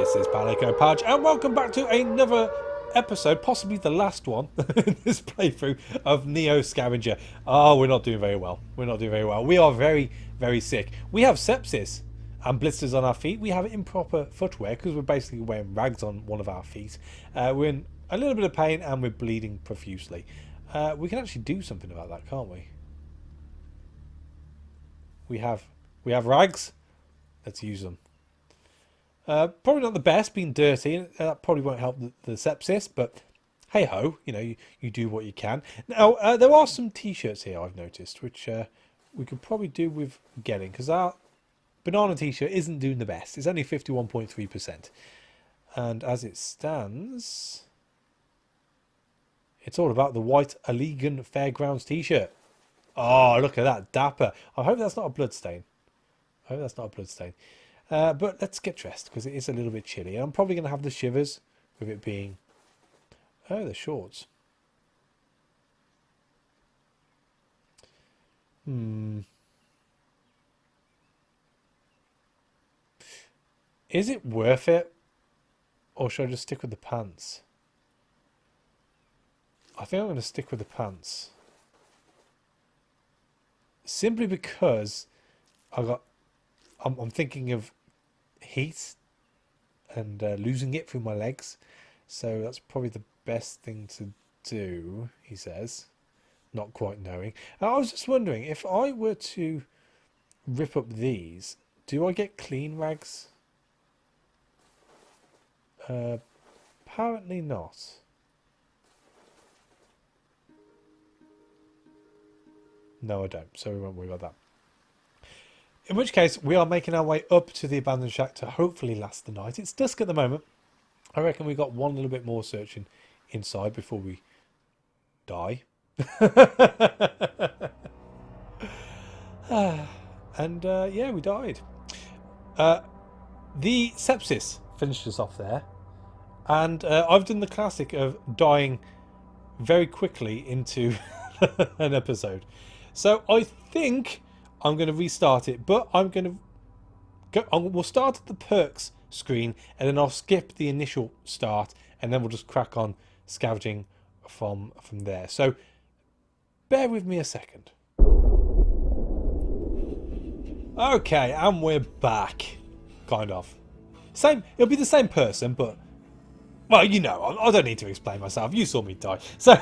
This is PalicoPadge, and welcome back to another episode, possibly the last one in this playthrough of Neo Scavenger. Oh, we're not doing very well. We're not doing very well. We are very, very sick. We have sepsis and blisters on our feet. We have improper footwear because we're basically wearing rags on one of our feet. We're in a little bit of pain and we're bleeding profusely. We can actually do something about that, can't we? We have rags. Let's use them. Probably not the best, being dirty. That probably won't help the sepsis, but hey ho, you know, you do what you can. Now, there are some t-shirts here I've noticed, which we could probably do with getting, because our banana t-shirt isn't doing the best. It's only 51.3%. And as it stands, it's all about the white Allegan Fairgrounds t-shirt. Oh, look at that, dapper. I hope that's not a blood stain. But let's get dressed because it is a little bit chilly. And I'm probably going to have the shivers with it being... Oh, the shorts. Is it worth it? Or should I just stick with the pants? I think I'm going to stick with the pants. Simply because I'm thinking of heat and losing it through my legs, so that's probably the best thing to do, he says, not quite knowing. I was just wondering, if I were to rip up these, do I get clean rags? Apparently not. No, I don't, so we won't worry about that. In which case, we are making our way up to the abandoned shack to hopefully last the night. It's dusk at the moment. I reckon we got one little bit more searching inside before we die. And yeah, we died. The sepsis finished us off there. And I've done the classic of dying very quickly into an episode. So I think I'm going to restart it, but I'm going to go. We'll start at the perks screen, and then I'll skip the initial start, and then we'll just crack on scavenging from there. So bear with me a second. Okay, and we're back. Kind of. Same. It'll be the same person, but. Well, you know, I don't need to explain myself. You saw me die. So,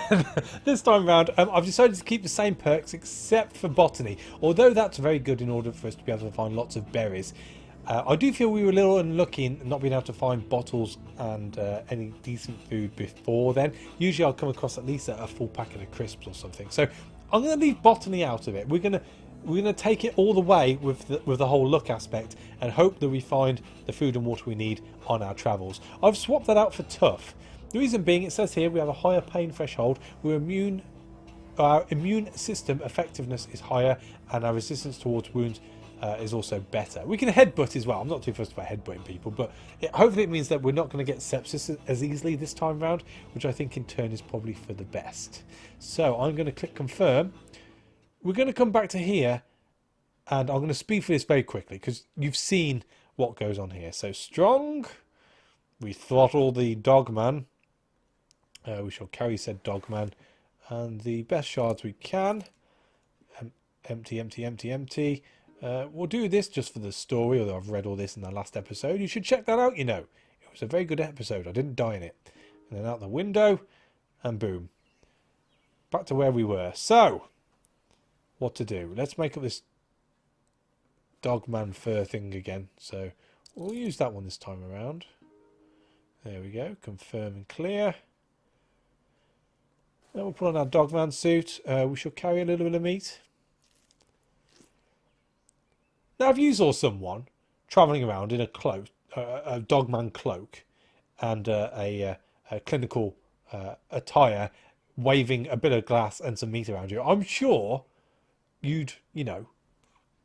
this time round, I've decided to keep the same perks except for botany. Although that's very good in order for us to be able to find lots of berries. I do feel we were a little unlucky in not being able to find bottles and any decent food before then. Usually I'll come across at least a full packet of crisps or something. So, I'm going to leave botany out of it. We're going to take it all the way with the whole luck aspect and hope that we find the food and water we need on our travels. I've swapped that out for tough. The reason being, it says here we have a higher pain threshold. Our immune system effectiveness is higher, and our resistance towards wounds is also better. We can headbutt as well. I'm not too fussed about headbutting people, but hopefully it means that we're not going to get sepsis as easily this time round, which I think in turn is probably for the best. So I'm going to click confirm. We're going to come back to here, and I'm going to speed through this very quickly because you've seen what goes on here. So strong, we throttle the dogman. We shall carry said dogman, and the best shards we can. Empty, empty, empty, empty. We'll do this just for the story, although I've read all this in the last episode. You should check that out, you know. It was a very good episode. I didn't die in it. And then out the window, and boom. Back to where we were. So, what to do? Let's make up this dogman fur thing again. So we'll use that one this time around. There we go. Confirm and clear. Then we'll put on our dogman suit. We shall carry a little bit of meat. Now, if you saw someone travelling around in a cloak, a dogman cloak, and a clinical attire, waving a bit of glass and some meat around you, I'm sure you'd, you know,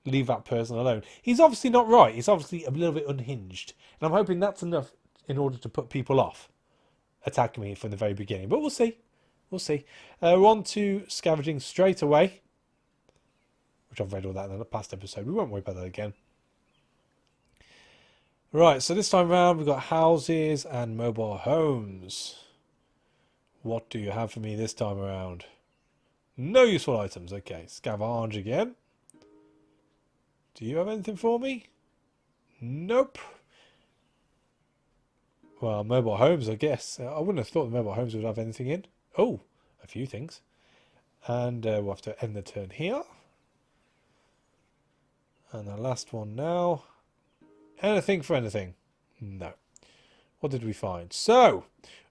leave that person alone. He's obviously not right. He's obviously a little bit unhinged. And I'm hoping that's enough in order to put people off attacking me from the very beginning. But we'll see. We'll see. We're on to scavenging straight away, which I've read all that in the past episode. We won't worry about that again. Right, so this time around we've got houses and mobile homes. What do you have for me this time around? No useful items. Okay, scavenge again. Do you have anything for me? Nope. Well, mobile homes, I guess. I wouldn't have thought the mobile homes would have anything in. Oh, a few things. And we'll have to end the turn here. And the last one now. Anything for anything? No. What did we find? So,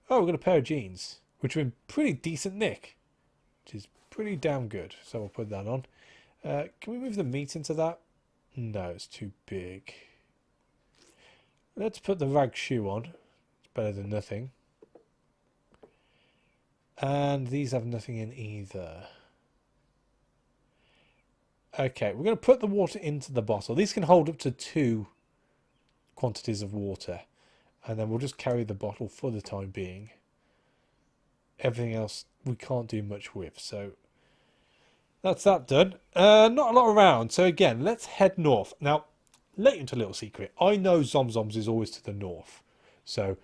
we got a pair of jeans, which are in pretty decent nick, which is pretty damn good. So we'll put that on. Can we move the meat into that? No, it's too big. Let's put the rag shoe on. It's better than nothing. And these have nothing in either. Okay, we're going to put the water into the bottle. These can hold up to 2 quantities of water. And then we'll just carry the bottle for the time being. Everything else we can't do much with. So that's that done. Not a lot around. So again, let's head north. Now, let you into a little secret. I know Zom Zoms is always to the north. So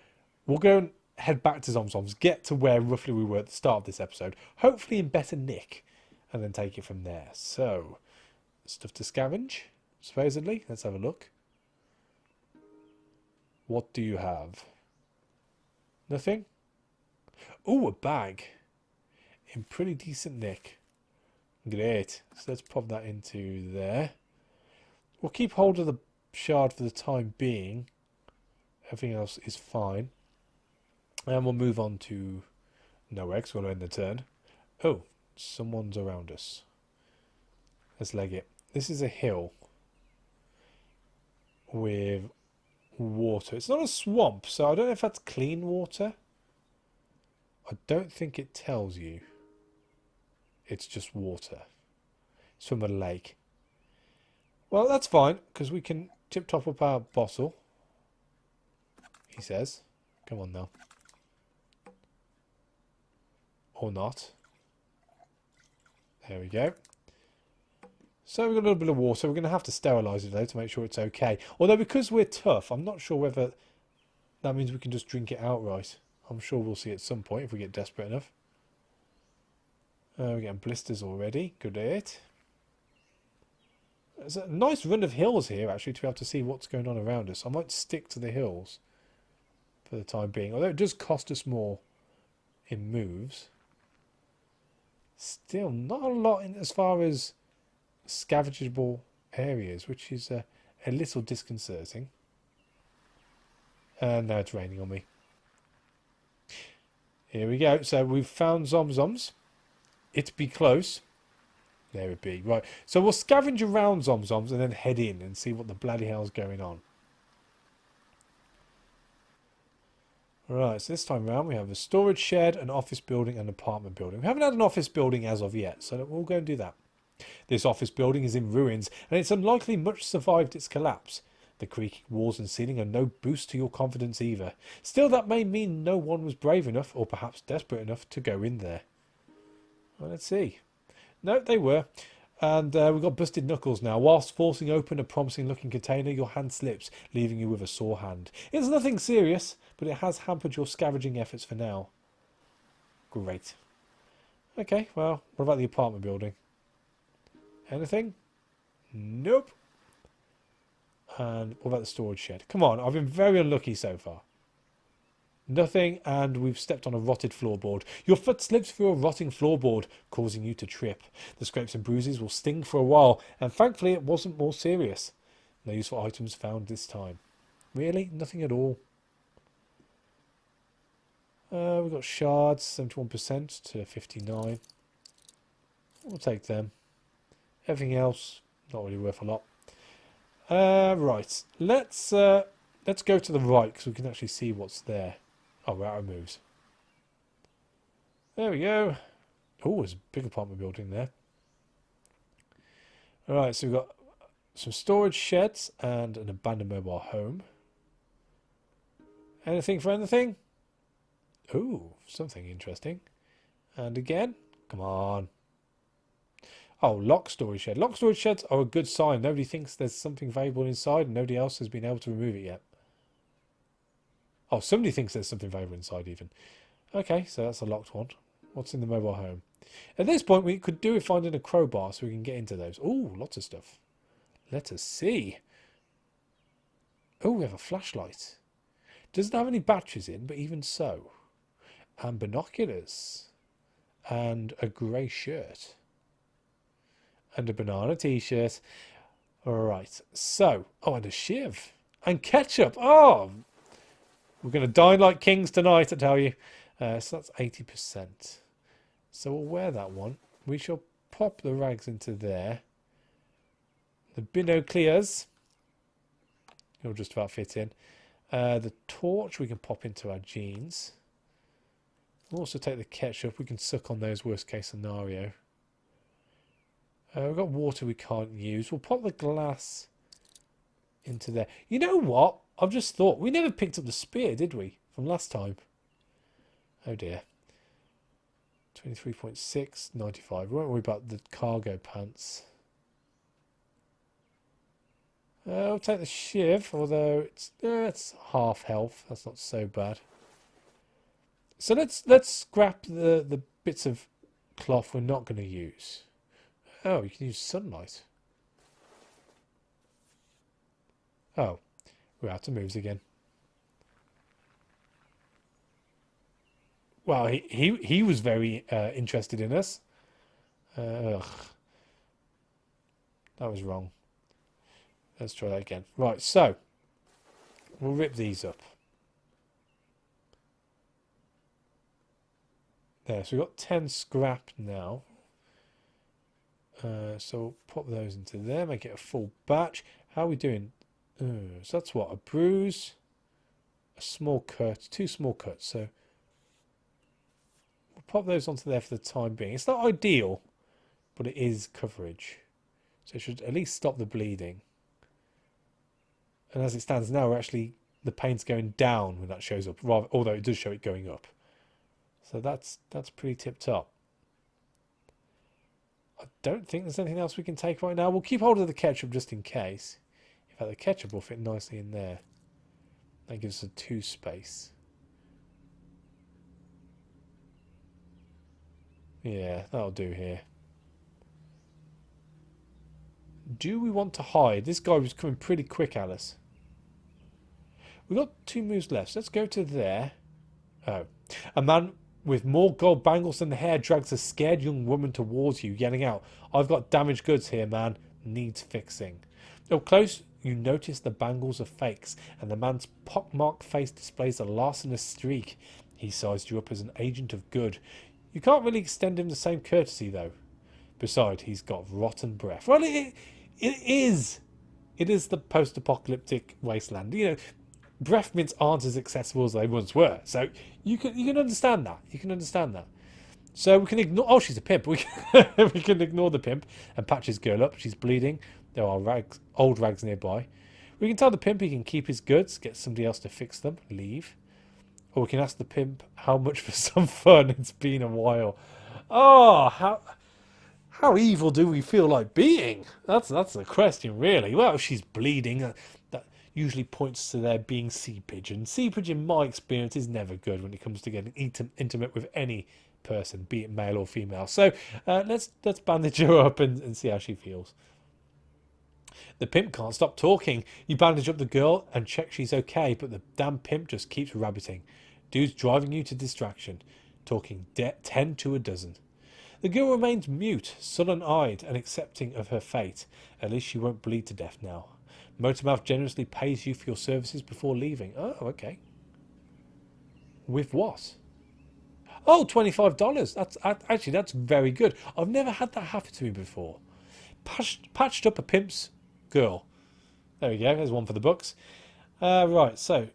we'll go and head back to Zom Zoms. Get to where roughly we were at the start of this episode. Hopefully in better nick. And then take it from there. So, stuff to scavenge, supposedly. Let's have a look. What do you have? Nothing? Oh, a bag. In pretty decent nick. Great. So let's pop that into there. We'll keep hold of the shard for the time being. Everything else is fine. And we'll move on to no eggs. We'll end the turn. Oh, someone's around us. Let's leg it. This is a hill with water. It's not a swamp, so I don't know if that's clean water. I don't think it tells you. It's just water. It's from a lake. Well, that's fine, because we can tip top up our bottle. He says. Come on now. Or not. There we go. So we've got a little bit of water. We're going to have to sterilise it though to make sure it's okay. Although because we're tough, I'm not sure whether that means we can just drink it outright. I'm sure we'll see at some point if we get desperate enough. We're getting blisters already. Great. There's a nice run of hills here actually to be able to see what's going on around us. I might stick to the hills for the time being. Although it does cost us more in moves. Still not a lot in as far as scavengeable areas, which is a little disconcerting. And now it's raining on me. Here we go. So we've found Zom Zoms. It'd be close. There it be. Right. So we'll scavenge around Zom Zoms and then head in and see what the bloody hell's going on. Right, so this time around we have a storage shed, an office building, and an apartment building. We haven't had an office building as of yet, so we'll go and do that. This office building is in ruins, and it's unlikely much survived its collapse. The creaking walls and ceiling are no boost to your confidence either. Still, that may mean no one was brave enough, or perhaps desperate enough, to go in there. Well, let's see. No, they were. And we've got busted knuckles now. Whilst forcing open a promising looking container, your hand slips, leaving you with a sore hand. It's nothing serious, but it has hampered your scavenging efforts for now. Great. Okay, well, what about the apartment building? Anything? Nope. And what about the storage shed? Come on, I've been very unlucky so far. Nothing, and we've stepped on a rotted floorboard. Your foot slips through a rotting floorboard, causing you to trip. The scrapes and bruises will sting for a while, and thankfully it wasn't more serious. No useful items found this time. Really? Nothing at all? We've got shards, 71% to 59. We'll take them. Everything else, not really worth a lot. Right, let's go to the right because we can actually see what's there. Oh, we're out of moves. There we go. Oh, there's a big apartment building there. Alright, so we've got some storage sheds and an abandoned mobile home. Anything for anything? Ooh, something interesting. And again, come on. Oh, lock storage shed. Lock storage sheds are a good sign. Nobody thinks there's something valuable inside and nobody else has been able to remove it yet. Oh, somebody thinks there's something valuable inside even. Okay, so that's a locked one. What's in the mobile home? At this point, we could do with finding a crowbar so we can get into those. Oh, lots of stuff. Let us see. Oh, we have a flashlight. Doesn't have any batteries in, but even so. And binoculars. And a grey shirt. And a banana t-shirt. Alright, so. Oh, and a shiv. And ketchup. Oh, we're going to dine like kings tonight, I tell you. So that's 80%. So we'll wear that one. We shall pop the rags into there. The binoclears. It'll just about fit in. The torch we can pop into our jeans. We'll also take the ketchup. We can suck on those worst case scenario. We've got water we can't use. We'll pop the glass into there. You know what? I've just thought. We never picked up the spear, did we? From last time. Oh dear. 23.6, 95. We won't worry about the cargo pants. I'll take the shiv, although it's half health. That's not so bad. So let's scrap the bits of cloth we're not going to use. Oh, you can use sunlight. Oh, we're out of moves again. Well, he was very interested in us. Ugh. That was wrong. Let's try that again. Right, so we'll rip these up. There, so we've got 10 scrap now. So we'll pop those into there, make it a full batch. How are we doing? So that's what? A bruise, a small cut, 2 small cuts. So we'll pop those onto there for the time being. It's not ideal, but it is coverage. So it should at least stop the bleeding. And as it stands now, the pain's going down when that shows up, rather, although it does show it going up. So that's pretty tip top. I don't think there's anything else we can take right now. We'll keep hold of the ketchup just in case. In fact, the ketchup will fit nicely in there. That gives us a 2 space. Yeah, that'll do here. Do we want to hide? This guy was coming pretty quick at us. We've got 2 moves left. So let's go to there. Oh. A man with more gold bangles than the hair drags a scared young woman towards you, yelling out, "I've got damaged goods here, man. Needs fixing." Up close, you notice the bangles are fakes, and the man's pockmarked face displays a larcenous streak. He sized you up as an agent of good. You can't really extend him the same courtesy, though. Besides, he's got rotten breath. Well, it is the post-apocalyptic wasteland. You know, breath mints aren't as accessible as they once were. So you can understand that. You can understand that. So we can ignore... Oh, she's a pimp. We can ignore the pimp and patch his girl up. She's bleeding. There are old rags nearby. We can tell the pimp he can keep his goods, get somebody else to fix them, leave. Or we can ask the pimp how much for some fun. It's been a while. Oh, how evil do we feel like being? That's the question, really. Well, she's bleeding. That usually points to there being seepage. And seepage, in my experience, is never good when it comes to getting intimate with any person, be it male or female. So let's bandage her up and see how she feels. The pimp can't stop talking. You bandage up the girl and check she's okay, but the damn pimp just keeps rabbiting. Dude's driving you to distraction, talking 10 to a dozen. The girl remains mute, sullen-eyed and accepting of her fate. At least she won't bleed to death now. Motormouth generously pays you for your services before leaving. Oh, okay. With what? Oh, $25. That's very good. I've never had that happen to me before. Patched up a pimp's girl. There we go. There's one for the books. Right, so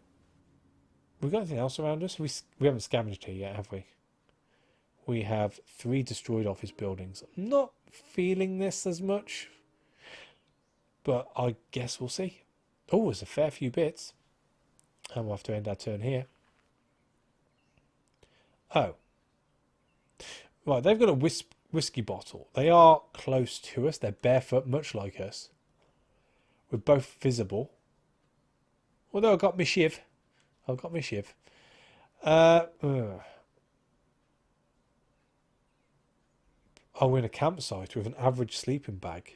we got anything else around us? We haven't scavenged here yet, have we? We have 3 destroyed office buildings. I'm not feeling this as much, but I guess we'll see. Oh, there's a fair few bits. And we'll have to end our turn here. Oh. Right, they've got a whiskey bottle. They are close to us. They're barefoot, much like us. We're both visible. Although I got my shiv. I've got my shiv. Oh, we're in a campsite with an average sleeping bag.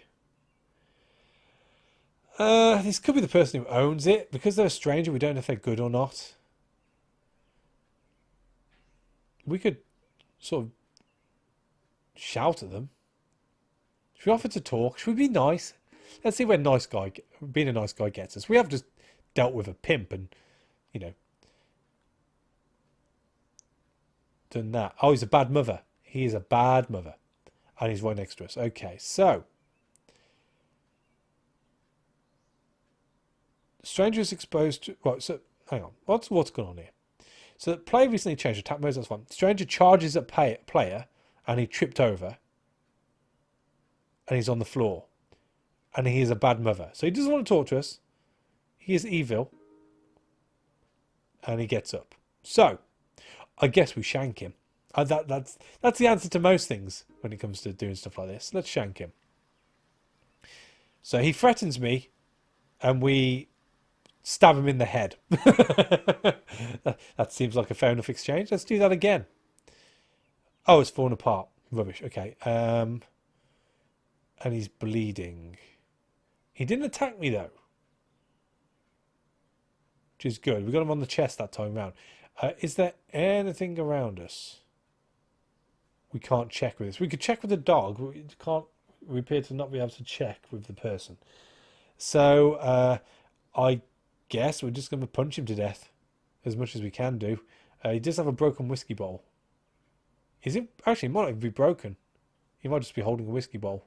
This could be the person who owns it. Because they're a stranger, we don't know if they're good or not. We could sort of shout at them. Should we offer to talk? Should we be nice? Let's see where being a nice guy gets us. We have just dealt with a pimp and, you know, done that. Oh, he's a bad mother. He is a bad mother. And he's right next to us. Okay, so. Stranger is exposed to... Right, so, hang on. What's going on here? So, the player recently changed attack modes. That's fine. Stranger charges at player and he tripped over. And he's on the floor. And he is a bad mother. So, he doesn't want to talk to us. He is evil. And he gets up. So, I guess we shank him. That's the answer to most things when it comes to doing stuff like this. Let's shank him. So he threatens me, and we stab him in the head. That seems like a fair enough exchange. Let's do that again. Oh, it's fallen apart. Rubbish. Okay. And he's bleeding. He didn't attack me though, which is good. We got him on the chest that time round. Is there anything around us? We can't check with this. We could check with the dog. We can't. We appear to not be able to check with the person. So I guess we're just going to punch him to death as much as we can do. He does have a broken whiskey bowl. Is it? Actually, it might not even be broken. He might just be holding a whiskey bowl.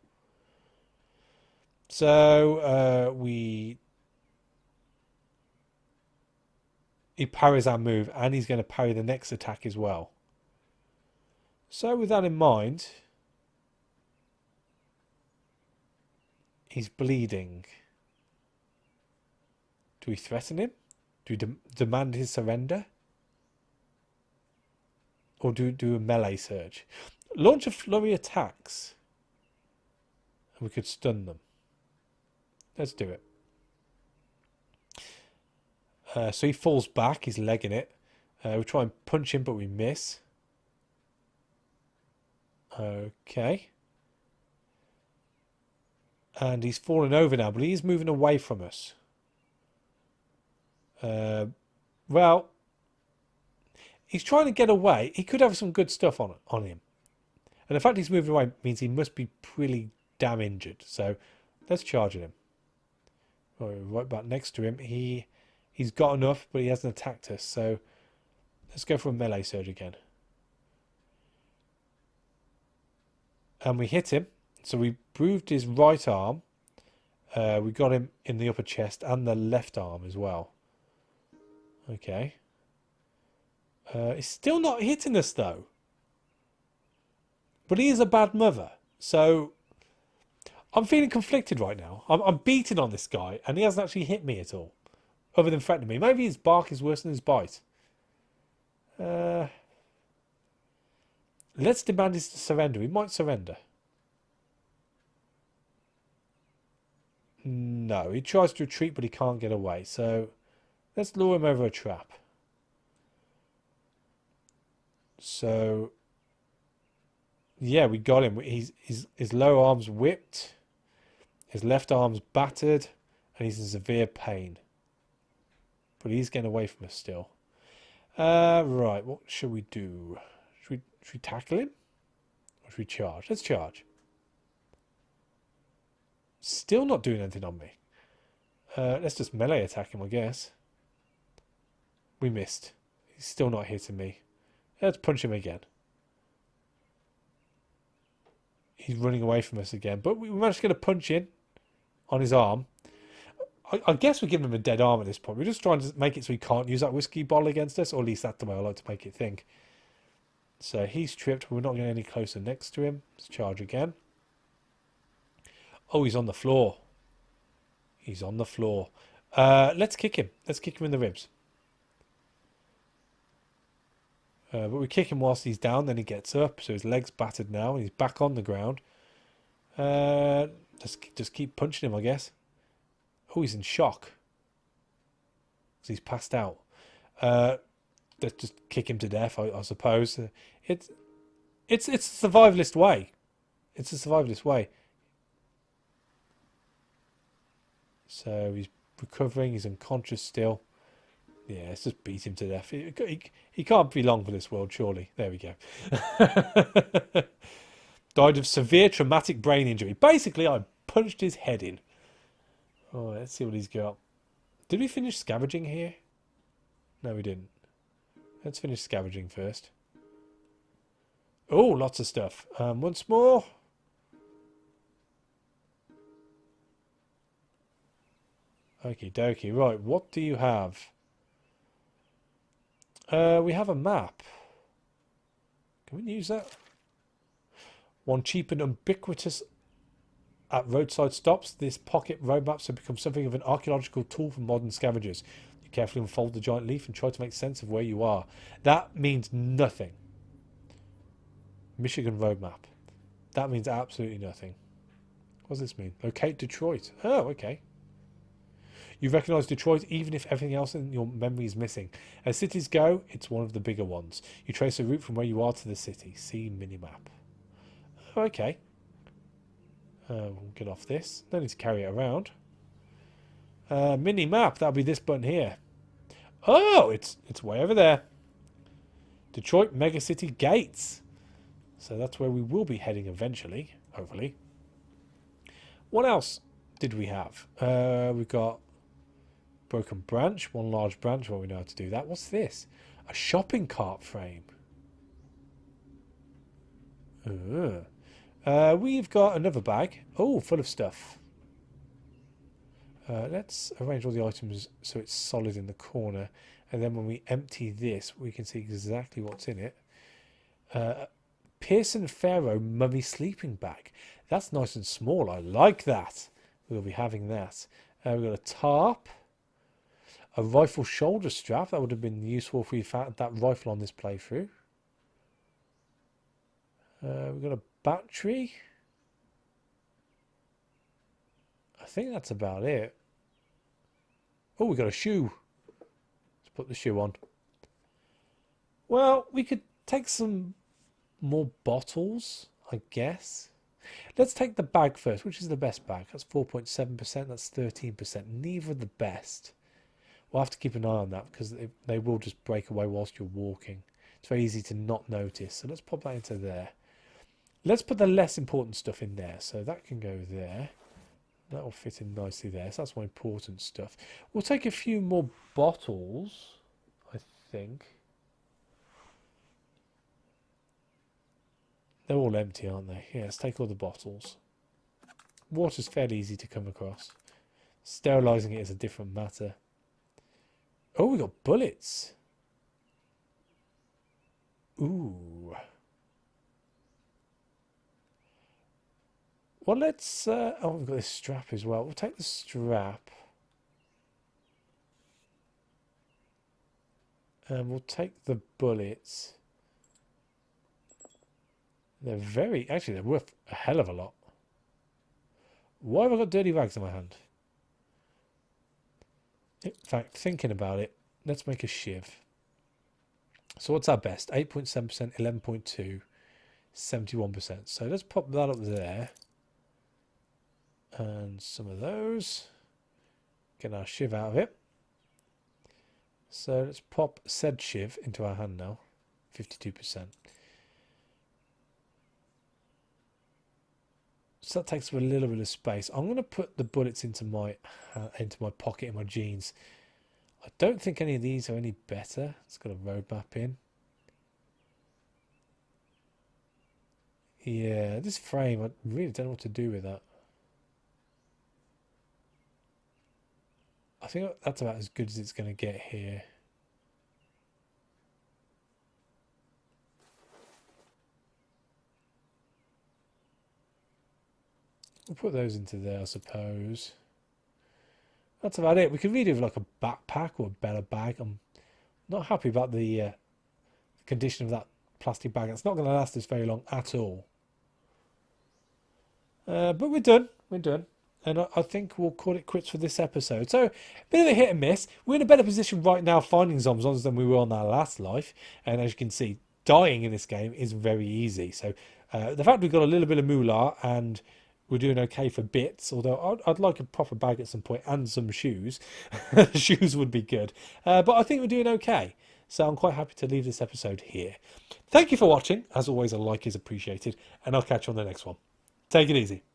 So he parries our move, and he's going to parry the next attack as well. So with that in mind, he's bleeding. Do we threaten him? Do we demand his surrender? Or do a melee surge? Launch a flurry attacks. And we could stun them. Let's do it. So he falls back. He's legging it. We try and punch him, but we miss. Okay. And he's fallen over now, but he's moving away from us. Well, he's trying to get away. He could have some good stuff on him. And the fact he's moving away means he must be pretty damn injured. So let's charge at him. Right back next to him. He's got enough, but he hasn't attacked us. So let's go for a melee surge again. And we hit him. So we bruised his right arm. We got him in the upper chest and the left arm as well. Okay. He's still not hitting us though. But he is a bad mother. So I'm feeling conflicted right now. I'm beating on this guy and he hasn't actually hit me at all. Other than threatening me. Maybe his bark is worse than his bite. Let's demand his surrender. He might surrender. No, he tries to retreat, but he can't get away. So let's lure him over a trap. So yeah, we got him. His lower arm's whipped, his left arm's battered, and he's in severe pain. But he's getting away from us still. Right, what should we do? Should we tackle him? Or should we charge? Let's charge. Still not doing anything on me. Let's just melee attack him, I guess. We missed. He's still not hitting me. Let's punch him again. He's running away from us again. But we managed to get a punch in on his arm. I guess we're giving him a dead arm at this point. We're just trying to make it so he can't use that whiskey bottle against us. Or at least that's the way I like to make it think. So he's tripped. We're not getting any closer next to him. Let's charge again. Oh, he's on the floor. He's on the floor. Let's kick him. Let's kick him in the ribs. But we kick him whilst he's down. Then he gets up. So his leg's battered now. And he's back on the ground. Just keep punching him, I guess. Oh, he's in shock. Because he's passed out. Let's just kick him to death, I suppose. It's a survivalist way. It's a survivalist way. So he's recovering. He's unconscious still. Yeah, let's just beat him to death. He can't be long for this world, surely. There we go. Died of severe traumatic brain injury. Basically, I punched his head in. Oh, let's see what he's got. Did we finish scavenging here? No, we didn't. Let's finish scavenging first. Oh, lots of stuff. Once more. Okie dokie. Right, what do you have? We have a map. Can we use that? One cheap and ubiquitous at roadside stops. This pocket road maps have become something of an archaeological tool for modern scavengers. You carefully unfold the giant leaf and try to make sense of where you are. That means nothing. Michigan road map. That means absolutely nothing. What does this mean? Locate Detroit. Oh, okay. You recognise Detroit even if everything else in your memory is missing. As cities go, it's one of the bigger ones. You trace a route from where you are to the city. See minimap. Oh, okay. We'll get off this. No need to carry it around. Mini-map. That'll be this button here. Oh, it's way over there. Detroit Megacity Gates. So that's where we will be heading eventually, hopefully. What else did we have? We've got broken branch, one large branch. Well, we know how to do that. What's this? A shopping cart frame. We've got another bag. Oh, full of stuff. Let's arrange all the items so it's solid in the corner. And then when we empty this, we can see exactly what's in it. Pearson Pharaoh mummy sleeping bag. That's nice and small. I like that. We'll be having that. We've got a tarp. A rifle shoulder strap. That would have been useful if we found that rifle on this playthrough. We've got a battery. I think that's about it. Oh, we got a shoe. Let's put the shoe on. Well, we could take some more bottles, I guess. Let's take the bag first. Which is the best bag? That's 4.7%. That's 13%. Neither the best. We'll have to keep an eye on that because they will just break away whilst you're walking. It's very easy to not notice. So let's pop that into there. Let's put the less important stuff in there. So that can go there. That will fit in nicely there. So that's my important stuff. We'll take a few more bottles, I think. They're all empty, aren't they? Yeah, let's take all the bottles. Water's fairly easy to come across. Sterilising it is a different matter. Oh, we got bullets. Ooh. Well, let's... oh, we've got this strap as well. We'll take the strap. And we'll take the bullets. They're very... Actually, they're worth a hell of a lot. Why have I got dirty rags in my hand? In fact, thinking about it, let's make a shiv. So what's our best? 8.7%, 11.2, 71%. So let's pop that up there. And some of those. Get our shiv out of it. So let's pop said shiv into our hand now. 52%. So that takes up a little bit of space. I'm going to put the bullets into my pocket in my jeans. I don't think any of these are any better. It's got a roadmap in. Yeah, this frame, I really don't know what to do with that. I think that's about as good as it's going to get here. We'll put those into there, I suppose. That's about it. We could really do like a backpack or a better bag. I'm not happy about the condition of that plastic bag. It's not going to last us very long at all. But we're done. We're done. And I think we'll call it quits for this episode. So, a bit of a hit and miss. We're in a better position right now finding Zom Zoms than we were on our last life. And as you can see, dying in this game is very easy. So, the fact we've got a little bit of moolah and we're doing okay for bits, although I'd like a proper bag at some point and some shoes. Shoes would be good. But I think we're doing okay. So I'm quite happy to leave this episode here. Thank you for watching. As always, a like is appreciated. And I'll catch you on the next one. Take it easy.